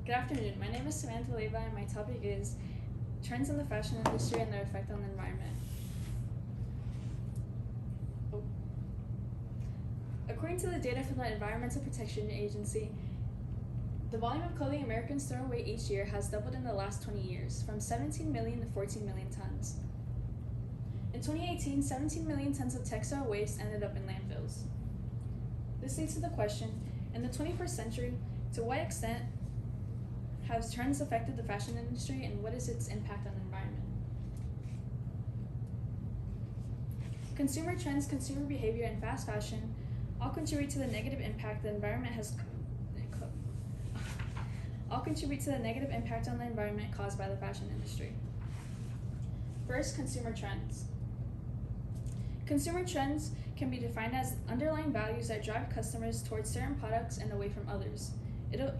Good afternoon. My name is Samantha Leva, and my topic is trends in the fashion industry and their effect on the environment. According to the data from the Environmental Protection Agency, the volume of clothing Americans throw away each year has doubled in the last 20 years, from 17 million to 14 million tons. In 2018, 17 million tons of textile waste ended up in landfills. This leads to the question, in the 21st century, to what extent have trends affected the fashion industry, and what is its impact on the environment? Consumer trends, consumer behavior, and fast fashion all contribute to the negative impact the environment on the environment caused by the fashion industry. First, consumer trends. Consumer trends can be defined as underlying values that drive customers towards certain products and away from others.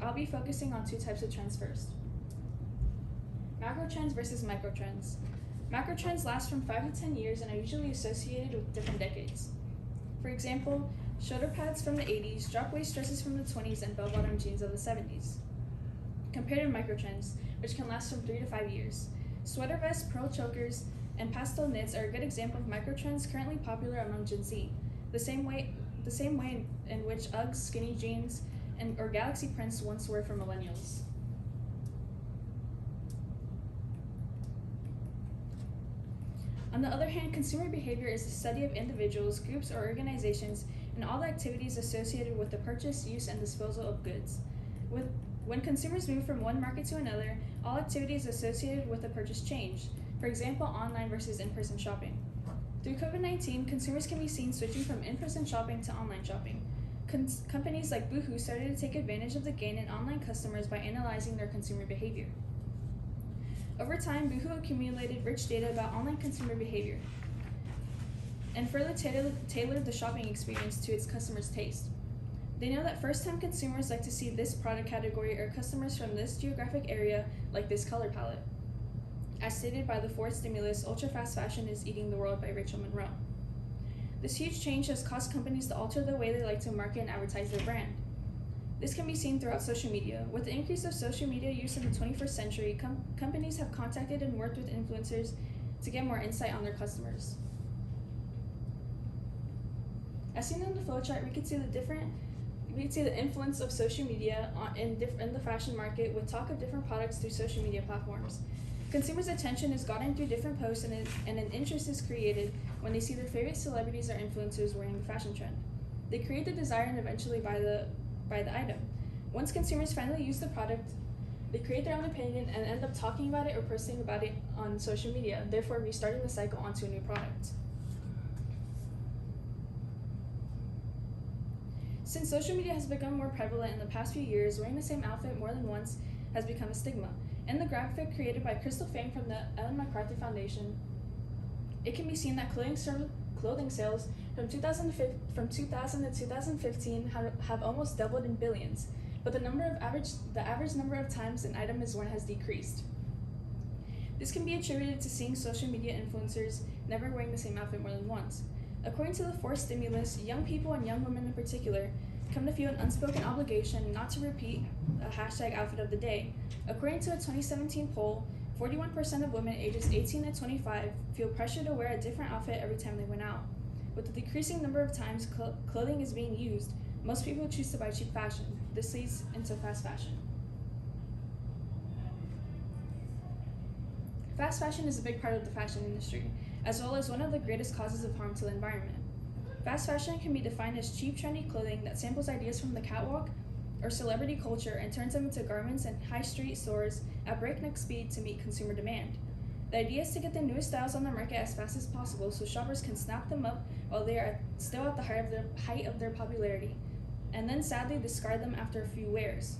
I'll be focusing on two types of trends first. Macro trends versus micro trends. Macro trends last from 5 to 10 years and are usually associated with different decades. For example, shoulder pads from the 80s, drop waist dresses from the 20s, and bell-bottom jeans of the 70s. Compared to micro trends, which can last from 3 to 5 years. Sweater vests, pearl chokers, and pastel knits are a good example of micro trends currently popular among Gen Z. The same way in which Uggs, skinny jeans, or galaxy prints once were for millennials. On the other hand, consumer behavior is the study of individuals, groups, or organizations and all the activities associated with the purchase, use, and disposal of goods. When consumers move from one market to another, all activities associated with the purchase change. For example, online versus in-person shopping. Through COVID-19, consumers can be seen switching from in-person shopping to online shopping. Companies like Boohoo started to take advantage of the gain in online customers by analyzing their consumer behavior. Over time, Boohoo accumulated rich data about online consumer behavior and further tailored the shopping experience to its customers' taste. They know that first-time consumers like to see this product category or customers from this geographic area like this color palette. As stated by the fourth stimulus, ultra-fast fashion is eating the world by Rachel Monroe. This huge change has caused companies to alter the way they like to market and advertise their brand. This can be seen throughout social media. With the increase of social media use in the 21st century, companies have contacted and worked with influencers to get more insight on their customers. As seen in the flowchart, we can see the influence of social media in the fashion market with talk of different products through social media platforms. Consumers' attention is gotten through different posts and an interest is created when they see their favorite celebrities or influencers wearing the fashion trend. They create the desire and eventually buy the item. Once consumers finally use the product, they create their own opinion and end up talking about it or posting about it on social media, therefore restarting the cycle onto a new product. Since social media has become more prevalent in the past few years, wearing the same outfit more than once has become a stigma. In the graphic created by Crystal Fang from the Ellen MacArthur Foundation, it can be seen that clothing sales from 2000 to 2015 have almost doubled in billions, but the average number of times an item is worn has decreased. This can be attributed to seeing social media influencers never wearing the same outfit more than once. According to the fourth stimulus, young people and young women in particular come to feel an unspoken obligation not to repeat a hashtag outfit of the day. According to a 2017 poll, 41% of women ages 18 to 25 feel pressure to wear a different outfit every time they went out. With the decreasing number of times clothing is being used, most people choose to buy cheap fashion. This leads into fast fashion. Fast fashion is a big part of the fashion industry, as well as one of the greatest causes of harm to the environment. Fast fashion can be defined as cheap, trendy clothing that samples ideas from the catwalk or celebrity culture and turns them into garments in high street stores at breakneck speed to meet consumer demand. The idea is to get the newest styles on the market as fast as possible so shoppers can snap them up while they are still at the height of their popularity, and then sadly discard them after a few wears.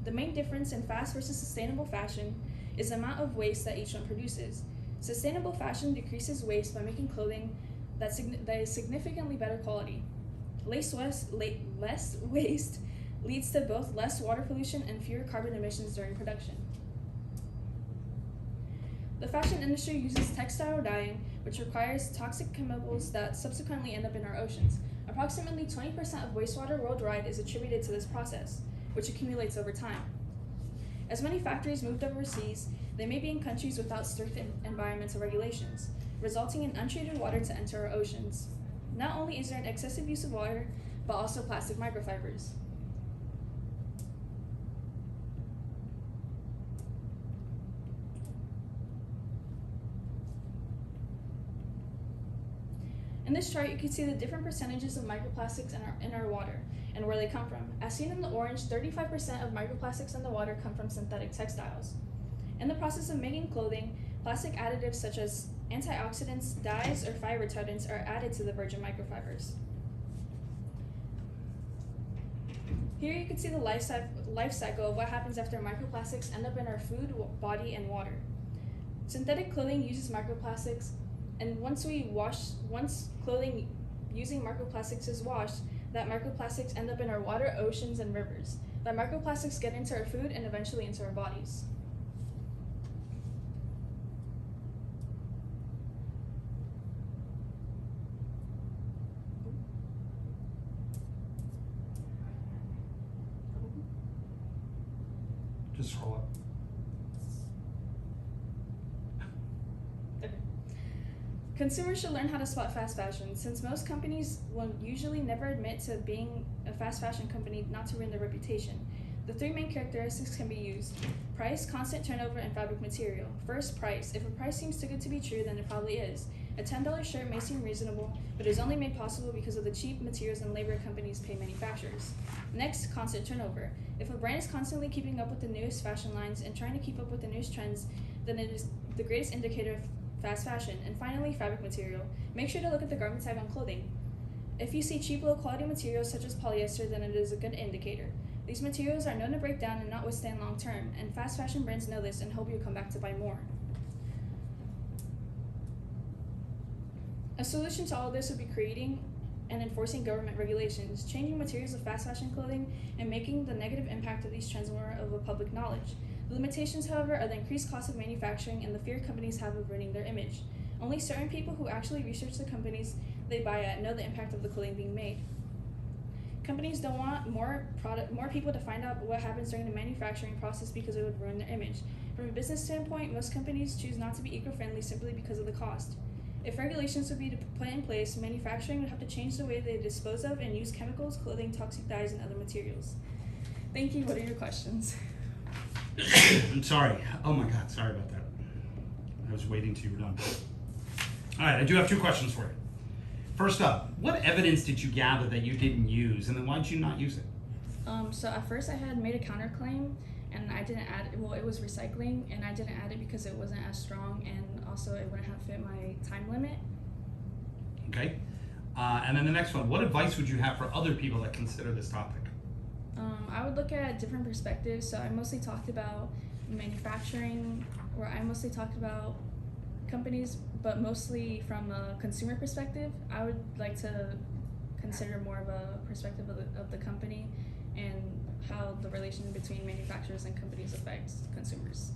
The main difference in fast versus sustainable fashion is the amount of waste that each one produces. Sustainable fashion decreases waste by making clothing that is significantly better quality. Less waste leads to both less water pollution and fewer carbon emissions during production. The fashion industry uses textile dyeing, which requires toxic chemicals that subsequently end up in our oceans. Approximately 20% of wastewater worldwide is attributed to this process, which accumulates over time. As many factories moved overseas, they may be in countries without strict environmental regulations, resulting in untreated water to enter our oceans. Not only is there an excessive use of water, but also plastic microfibers. In this chart, you can see the different percentages of microplastics in our water and where they come from. As seen in the orange, 35% of microplastics in the water come from synthetic textiles. In the process of making clothing, plastic additives such as antioxidants, dyes, or fire retardants are added to the virgin microfibers. Here you can see the life cycle of what happens after microplastics end up in our food, body, and water. Synthetic clothing uses microplastics, and once clothing using microplastics is washed, that microplastics end up in our water, oceans, and rivers. That microplastics get into our food and eventually into our bodies. Just scroll up. Okay. Consumers should learn how to spot fast fashion, since most companies will usually never admit to being a fast fashion company not to ruin their reputation. The three main characteristics can be used: price, constant turnover, and fabric material. First, price. If a price seems too good to be true, then it probably is. A $10 shirt may seem reasonable, but is only made possible because of the cheap materials and labor companies pay manufacturers. Next, constant turnover. If a brand is constantly keeping up with the newest fashion lines and trying to keep up with the newest trends, then it is the greatest indicator of fast fashion. And finally, fabric material. Make sure to look at the garment tag on clothing. If you see cheap, low-quality materials such as polyester, then it is a good indicator. These materials are known to break down and not withstand long-term, and fast fashion brands know this and hope you come back to buy more. A solution to all of this would be creating and enforcing government regulations, changing materials of fast fashion clothing, and making the negative impact of these trends more of a public knowledge. The limitations, however, are the increased cost of manufacturing and the fear companies have of ruining their image. Only certain people who actually research the companies they buy at know the impact of the clothing being made. Companies don't want more people to find out what happens during the manufacturing process because it would ruin their image. From a business standpoint, most companies choose not to be eco-friendly simply because of the cost. If regulations would be put in place, manufacturing would have to change the way they dispose of and use chemicals, clothing, toxic dyes, and other materials. Thank you. What are your questions? I'm sorry. Oh my God, sorry about that. I was waiting till you were done. All right, I do have two questions for you. First up, what evidence did you gather that you didn't use, and then why did you not use it? So at first I had made a counterclaim, and I didn't add it. Well, it was recycling, and I didn't add it because it wasn't as strong, and also it wouldn't have fit my time limit. Okay. And then the next one, what advice would you have for other people that consider this topic? I would look at different perspectives. So I mostly talked about manufacturing, or I mostly talked about companies, but mostly from a consumer perspective. I would like to consider more of a perspective of the company and how the relation between manufacturers and companies affects consumers.